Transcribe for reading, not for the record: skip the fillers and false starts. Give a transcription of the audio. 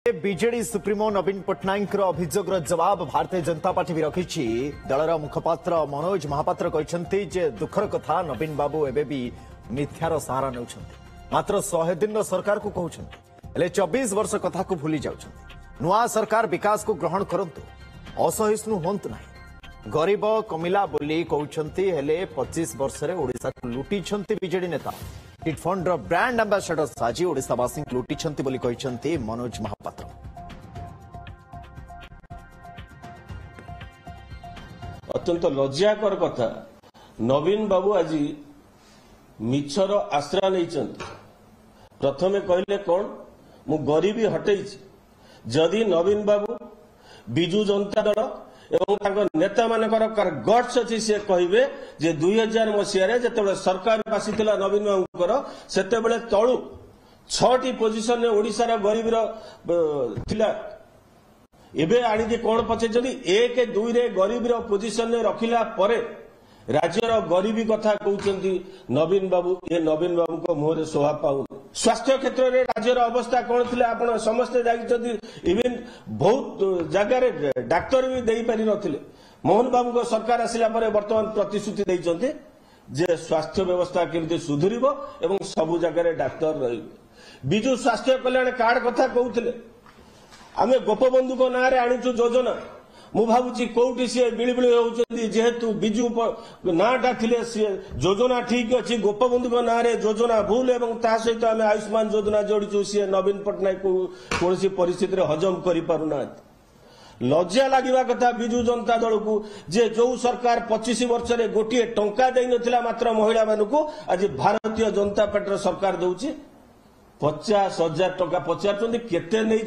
BJD supremo नवीन पट्टनायक अभियोग जवाब Bharatiya Janata party भी रखी। दलर मुखपात्र मनोज महापात्र कहते जे दुखर कथा नवीन बाबू एबे भी मिथ्यार सहारा ने मात्र 100 दिन सरकार को कहते 24 वर्ष कथा को भूली जाउछन। नुआ सरकार विकास को ग्रहण करंतु असहिष्णु होंतु ना। गरीब कमिला बोली कहते 25 वर्ष रे ओडिशा को लुटी बीजेडी नेता चिटफंड ब्रांड एम्बासाडर साजी ओडिशावासी लुटी बोली कहते मनोज महापात्र। अत्यंत लज्जाकर कथा नवीन बाबू आज मिछर आश्रय नहीं। प्रथमे कहले कौन मु गरीबी हटई। जदि नवीन बाबू बिजु जनता दल एवं नेता मानकर गट्स अच्छी सी कहे जे 2000 मसीह जो सरकार आसीला नवीन बाबूर से तलु 6टी पोजिशन ओडिशार गरीबी एबे आनिक कौन पचार 1 2 रे गरीबी पोजिशन रखिला परे राज्यर गरीबी कथा कहते नवीन बाबू। ये नवीन बाबू को मुहर शोभा पाऊ। स्वास्थ्य क्षेत्र में राज्यर अवस्था कौन थी आप समस्ते जानते। इवेन बहुत जगार डाक्तर भी दे पारि नथिले। मोहन बाबू को सरकार आसिला परे वर्तमान प्रतिश्रुति देइचंते जे स्वास्थ्य व्यवस्था केमती सुधरिबो एवं सबु जगार डाक्तर रहिबे। बिजु स्वास्थ्य कल्याण कार्ड कथा कहते आमे गोपबंधु को नारे आनिचु योजना। मु भावुची कोउटी सी बिलिबिली होउचंदी जेहेतु बिजु नाटा थिले सी योजना ठीक अछि गोपबंधु को नारे योजना भूल एवं ता सहित आमे आयुष्मान योजना जोड़ीचु सी नवीन पट्टनायक को कोनसी परिस्थिति रे हजम करि पारुना। लज्जा लागिबा कथा बिजु जनता दल को जे जो सरकार 25 वर्ष रे गोटिए टंका देइ नथिला मात्र महिला मानकु आज भारतीय जनता पार्टी सरकार दउची 50,000 टंका पचारचंदी केते नै।